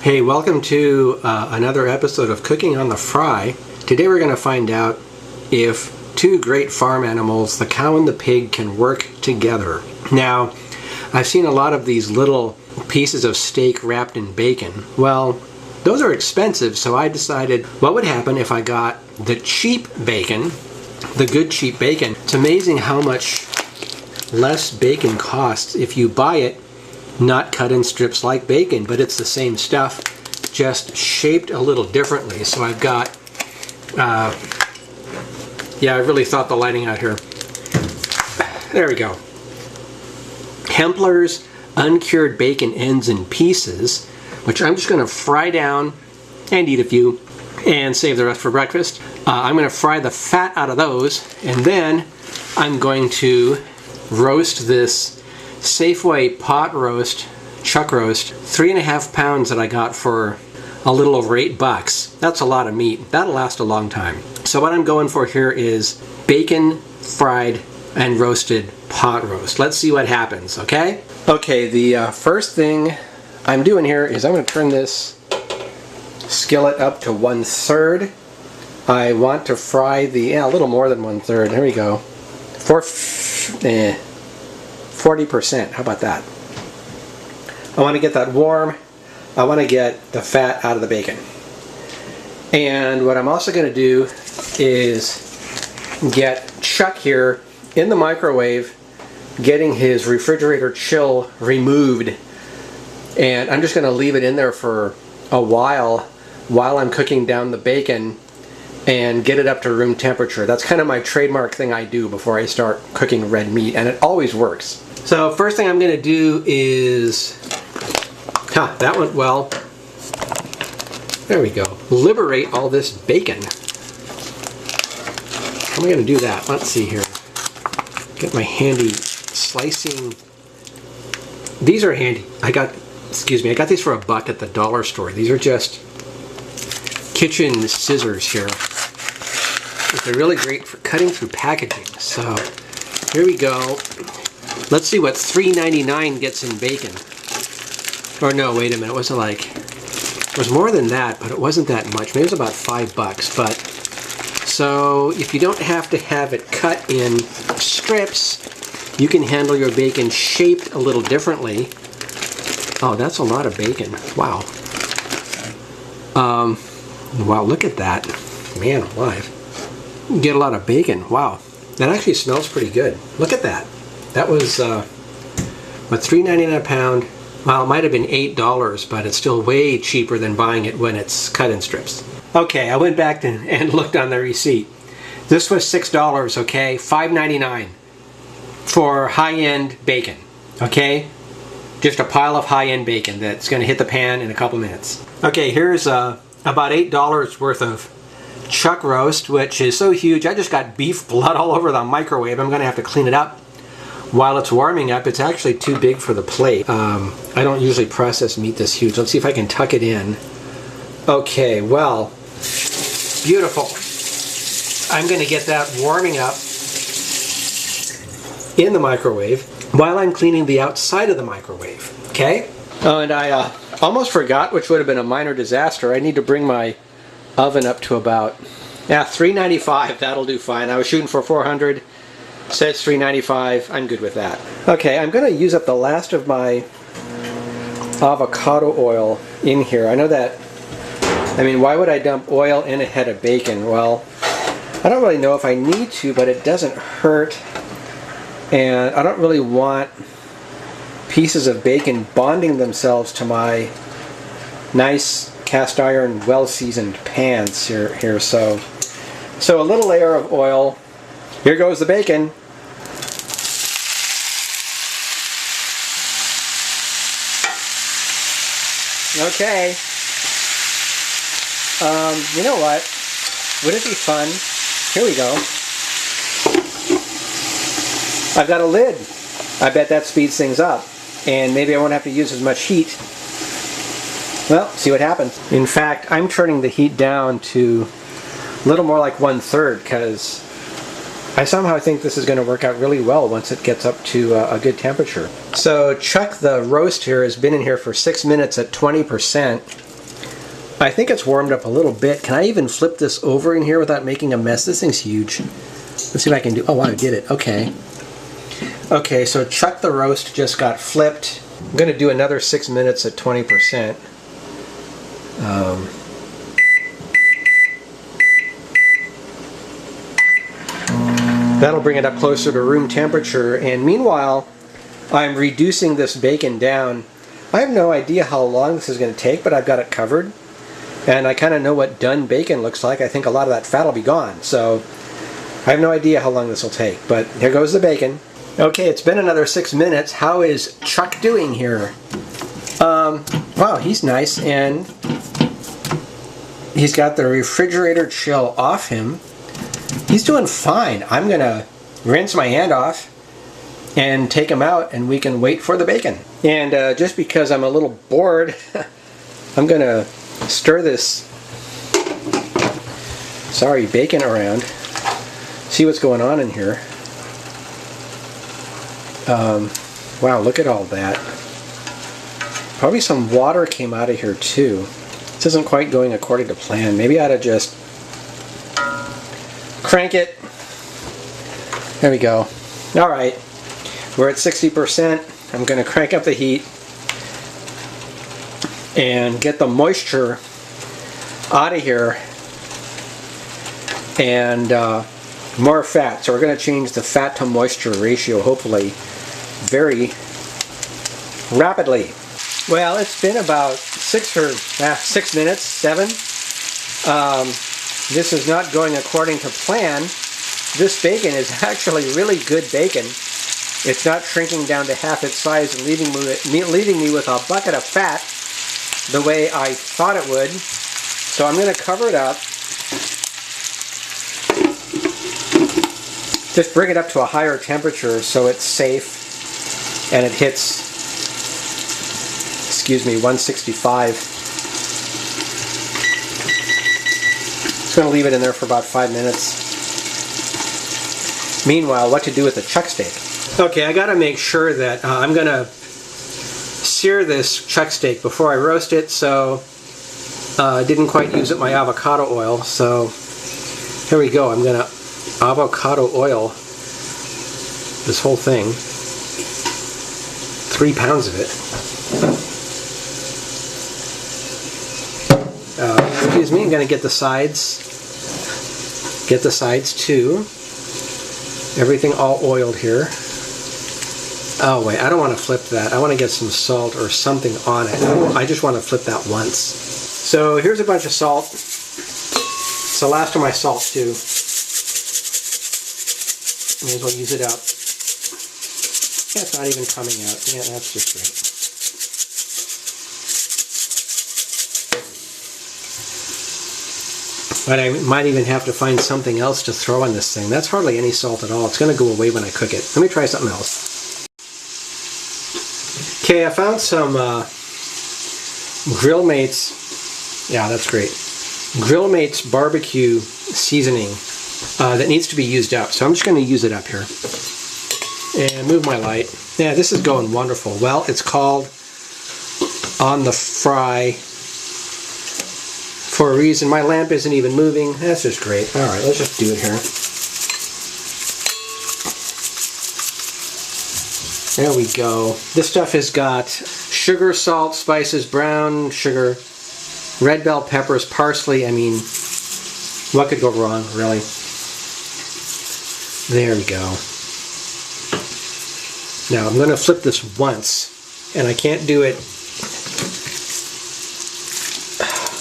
Hey, welcome to another episode of Cooking on the Fry. Today we're going to find out if two great farm animals, the cow and the pig, can work together. Now, I've seen a lot of these little pieces of steak wrapped in bacon. Well, those are expensive, so I decided what would happen if I got the cheap bacon, the good cheap bacon. It's amazing how much less bacon costs if you buy it not cut in strips like bacon, but it's the same stuff, just shaped a little differently. So I've got, I really thought the lighting out here. There we go. Hempler's uncured bacon ends in pieces, which I'm just going to fry down and eat a few and save the rest for breakfast. I'm going to fry the fat out of those, and then I'm going to roast this Safeway pot roast, chuck roast, 3.5 pounds that I got for a little over $8. That's a lot of meat. That'll last a long time. So what I'm going for here is bacon fried and roasted pot roast. Let's see what happens, okay? Okay, the first thing I'm doing here is I'm going to turn this skillet up to 1/3. I want to fry a little more than 1/3. There we go. 40%. How about that? I want to get that warm. I want to get the fat out of the bacon. And what I'm also going to do is get Chuck here in the microwave, getting his refrigerator chill removed. And I'm just going to leave it in there for a while I'm cooking down the bacon and get it up to room temperature. That's kind of my trademark thing I do before I start cooking red meat, and it always works. So first thing I'm going to do is, that went well. There we go. Liberate all this bacon. How am I going to do that? Let's see here. Get my handy slicing. These are handy. I got these for $1 at the dollar store. These are just kitchen scissors here. They're really great for cutting through packaging. So here we go. Let's see what $3.99 gets in bacon. Or no, wait a minute. It was more than that, but it wasn't that much. Maybe it was about $5. But so if you don't have to have it cut in strips, you can handle your bacon shaped a little differently. Oh, that's a lot of bacon. Wow. Wow, look at that. Man alive. You get a lot of bacon. Wow. That actually smells pretty good. Look at that. That was, $3.99 a pound. Well, it might have been $8, but it's still way cheaper than buying it when it's cut in strips. Okay, I went back and looked on the receipt. This was $6, okay? $5.99 for high-end bacon, okay? Just a pile of high-end bacon that's going to hit the pan in a couple minutes. Okay, here's about $8 worth of chuck roast, which is so huge. I just got beef blood all over the microwave. I'm going to have to clean it up while it's warming up. It's actually too big for the plate. I don't usually process meat this huge. Let's see if I can tuck it in. Okay, well, beautiful. I'm going to get that warming up in the microwave while I'm cleaning the outside of the microwave, okay? Oh, and I almost forgot, which would have been a minor disaster. I need to bring my oven up to about, $395. That'll do fine. I was shooting for 400. Says $3.95. I'm good with that. Okay, I'm going to use up the last of my avocado oil in here. I know that, why would I dump oil in a head of bacon? Well, I don't really know if I need to, but it doesn't hurt. And I don't really want pieces of bacon bonding themselves to my nice cast iron, well-seasoned pans here. So a little layer of oil. Here goes the bacon. Okay. You know what? Would it be fun? Here we go. I've got a lid. I bet that speeds things up. And maybe I won't have to use as much heat. Well, see what happens. In fact, I'm turning the heat down to a little more like 1/3 because I somehow think this is going to work out really well once it gets up to a good temperature. So Chuck, the roast here, has been in here for 6 minutes at 20%. I think it's warmed up a little bit. Can I even flip this over in here without making a mess? This thing's huge. Let's see if I can do... Oh, wow, I did it. Okay. Okay, so Chuck the Roast just got flipped. I'm going to do another 6 minutes at 20%. That'll bring it up closer to room temperature. And meanwhile, I'm reducing this bacon down. I have no idea how long this is going to take, but I've got it covered. And I kind of know what done bacon looks like. I think a lot of that fat will be gone. So I have no idea how long this will take. But here goes the bacon. Okay, it's been another 6 minutes. How is Chuck doing here? Wow, he's nice. And he's got the refrigerator chill off him. He's doing fine. I'm going to rinse my hand off and take him out, and we can wait for the bacon. And just because I'm a little bored, I'm going to stir this bacon around, see what's going on in here. Wow, look at all that. Probably some water came out of here too. This isn't quite going according to plan. Maybe I ought to just crank it. There we go. Alright, we're at 60%. I'm going to crank up the heat and get the moisture out of here, and more fat. So we're going to change the fat to moisture ratio, hopefully very rapidly. Well, it's been about 6 minutes, 7. This is not going according to plan. This bacon is actually really good bacon. It's not shrinking down to half its size and leaving me with a bucket of fat the way I thought it would. So I'm going to cover it up. Just bring it up to a higher temperature so it's safe and it hits, 165. Just going to leave it in there for about 5 minutes. Meanwhile, what to do with the chuck steak. Okay, I got to make sure that I'm going to sear this chuck steak before I roast it, so I didn't quite use up my avocado oil, so here we go. I'm going to avocado oil this whole thing. 3 pounds of it. Excuse me, I'm going to get the sides. Get the sides too. Everything all oiled here. Oh wait, I don't want to flip that. I want to get some salt or something on it. I just want to flip that once. So here's a bunch of salt. It's the last of my salt too. May as well use it up. Yeah, it's not even coming out. Yeah, that's just great. But I might even have to find something else to throw on this thing. That's hardly any salt at all. It's going to go away when I cook it. Let me try something else. Okay, I found some Grill Mates. Yeah, that's great. Grill Mates barbecue seasoning that needs to be used up. So I'm just going to use it up here. And move my light. Yeah, this is going wonderful. Well, it's called On the Fry for a reason. My lamp isn't even moving. That's just great. Alright, let's just do it here. There we go. This stuff has got sugar, salt, spices, brown sugar, red bell peppers, parsley. I mean, what could go wrong, really? There we go. Now I'm going to flip this once, and I can't do it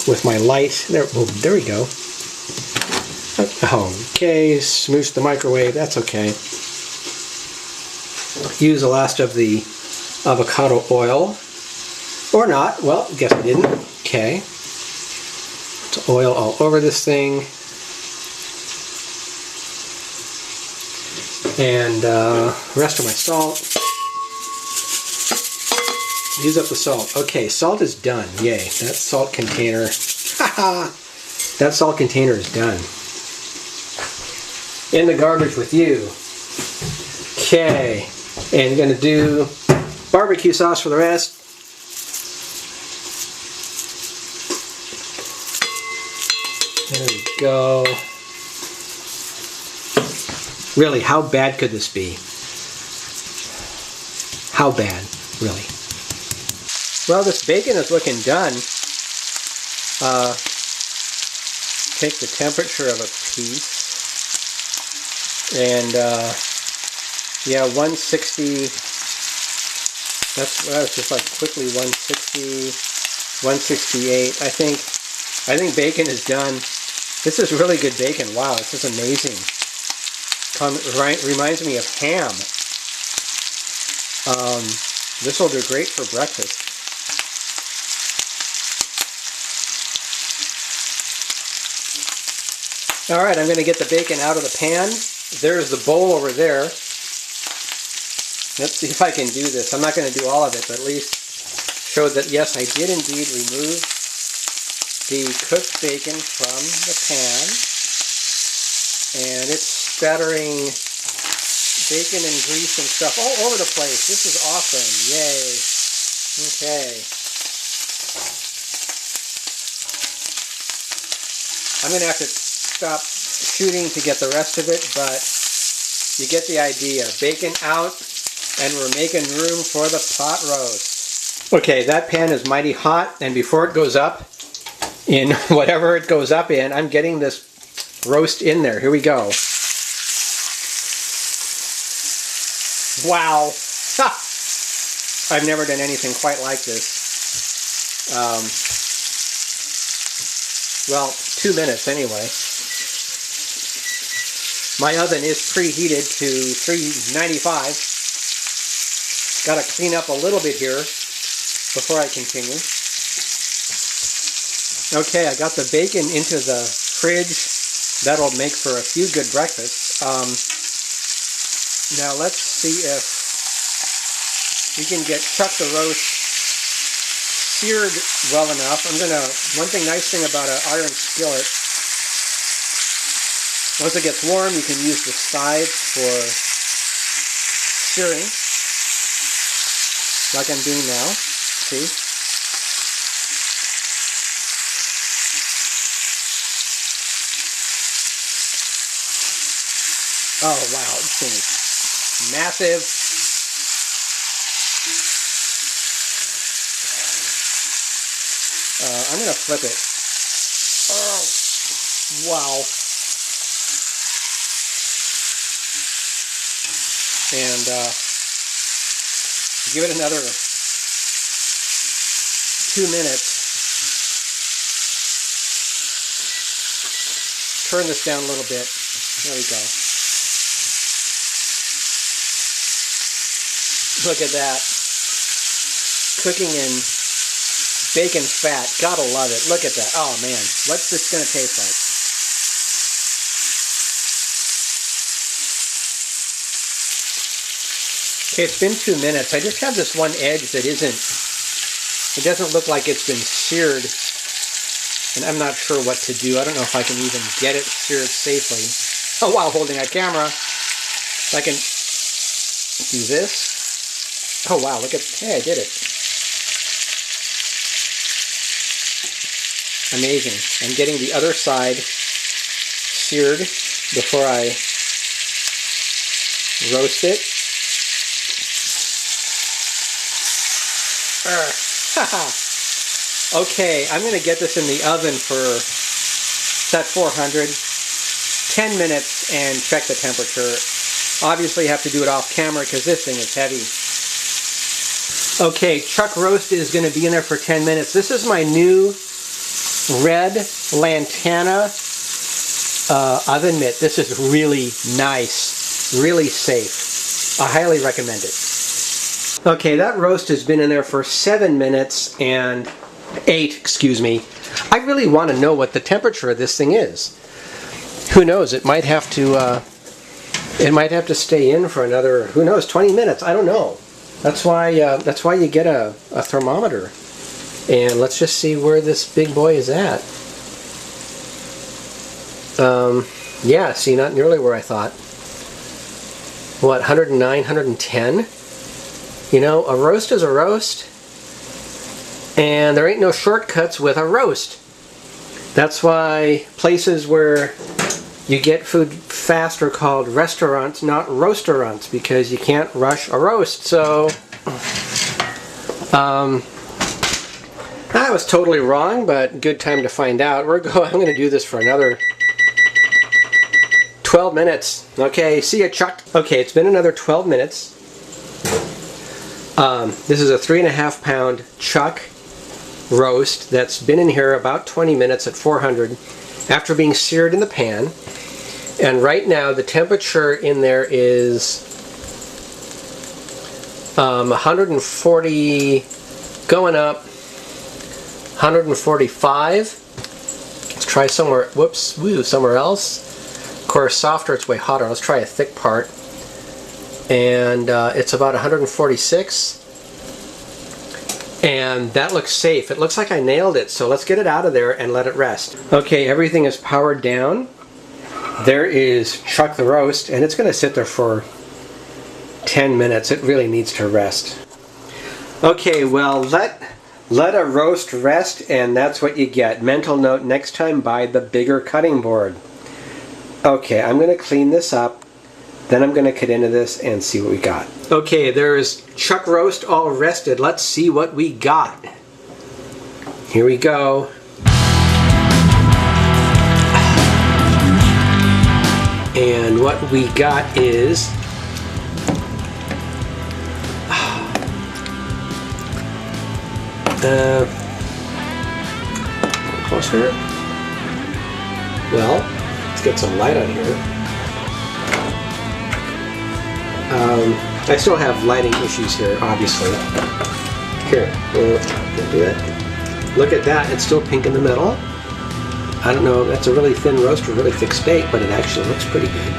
with my light. There we go. Okay, smoosh the microwave. That's okay. Use the last of the avocado oil. Or not. Well, guess I didn't. Okay. It's oil all over this thing. And rest of my salt. Use up the salt. Okay, salt is done. Yay. That salt container. That salt container is done. In the garbage with you. Okay. And you're going to do barbecue sauce for the rest. go. Really, how bad could this be? How bad, really? Well, this bacon is looking done. Take the temperature of a piece. And yeah, 160. That's just like quickly 160, 168. I think bacon is done. This is really good bacon. Wow, this is amazing. Reminds me of ham. This will do great for breakfast. All right, I'm going to get the bacon out of the pan. There's the bowl over there. Let's see if I can do this. I'm not going to do all of it, but at least show that, yes, I did indeed remove the cooked bacon from the pan. And it's spattering bacon and grease and stuff all over the place. This is awesome. Yay. Okay. I'm going to have to stop shooting to get the rest of it, but you get the idea. Bacon out, and we're making room for the pot roast. Okay, that pan is mighty hot, and before it goes up in whatever it goes up in, I'm getting this roast in there. Here we go. Wow. I've never done anything quite like this. Well, 2 minutes anyway. My oven is preheated to 395. Got to clean up a little bit here before I continue. Okay, I got the bacon into the fridge. That'll make for a few good breakfasts. Now let's see if we can get chuck the roast seared well enough. One nice thing about an iron skillet, once it gets warm, you can use the sides for searing, like I'm doing now. See? Oh wow, this thing is massive. I'm going to flip it. Oh, wow. And give it another 2 minutes. Turn this down a little bit. There we go. Look at that. Cooking in bacon fat. Gotta love it. Look at that. Oh man. What's this going to taste like? Okay, it's been 2 minutes. I just have this one edge that it doesn't look like it's been seared. And I'm not sure what to do. I don't know if I can even get it seared safely. Oh, while holding a camera. I can do this. Oh wow, look at, hey, I did it. Amazing. I'm getting the other side seared before I roast it. Okay, I'm going to get this in the oven for set 400, 10 minutes, and check the temperature. Obviously, you have to do it off camera because this thing is heavy. Okay, chuck roast is going to be in there for 10 minutes. This is my new red Lantana oven mitt. This is really nice, really safe. I highly recommend it. Okay, that roast has been in there for 7 minutes and 8, excuse me. I really want to know what the temperature of this thing is. Who knows? It might have to stay in for another, who knows, 20 minutes. I don't know. That's why you get a thermometer. And let's just see where this big boy is at. Yeah, see, not nearly where I thought. What, 109, 110? You know, a roast is a roast. And there ain't no shortcuts with a roast. That's why places where you get food fast are called restaurants, not roasterants, because you can't rush a roast. So I was totally wrong, but good time to find out. I'm going to do this for another 12 minutes. Okay, see ya, Chuck. Okay, it's been another 12 minutes. This is a 3.5 pound chuck roast that's been in here about 20 minutes at 400 after being seared in the pan. And right now the temperature in there is 140 going up, 145. Let's try somewhere, somewhere else. Of course, softer, it's way hotter. Let's try a thick part. And it's about 146. And that looks safe. It looks like I nailed it, so let's get it out of there and let it rest. Okay, everything is powered down. There is Chuck the roast, and it's going to sit there for 10 minutes. It really needs to rest. Okay, well, let a roast rest, and that's what you get. Mental note, next time buy the bigger cutting board. Okay, I'm going to clean this up, then I'm going to cut into this and see what we got. Okay, there's chuck roast all rested. Let's see what we got. Here we go. And what we got is closer. Well, let's get some light on here. I still have lighting issues here, obviously. Here, we'll do it. Look at that, it's still pink in the middle. I don't know, that's a really thin roast or really thick steak, but it actually looks pretty good.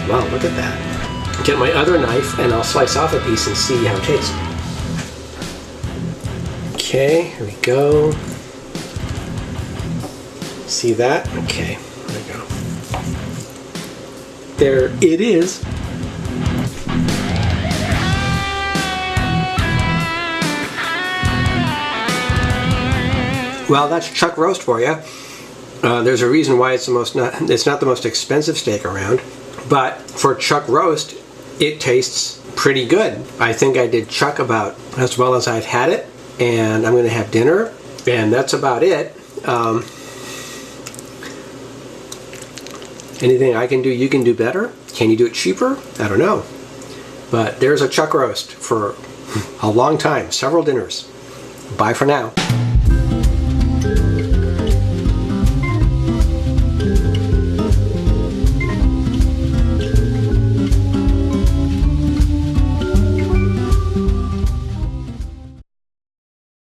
Wow, look at that. Get my other knife and I'll slice off a piece and see how it tastes. Okay, here we go. See that? Okay, there we go. There it is. Well, that's chuck roast for you. There's a reason why it's not the most expensive steak around, but for chuck roast, it tastes pretty good. I think I did chuck about as well as I've had it, and I'm going to have dinner, and that's about it. Anything I can do, you can do better. Can you do it cheaper? I don't know. But there's a chuck roast for a long time, several dinners. Bye for now.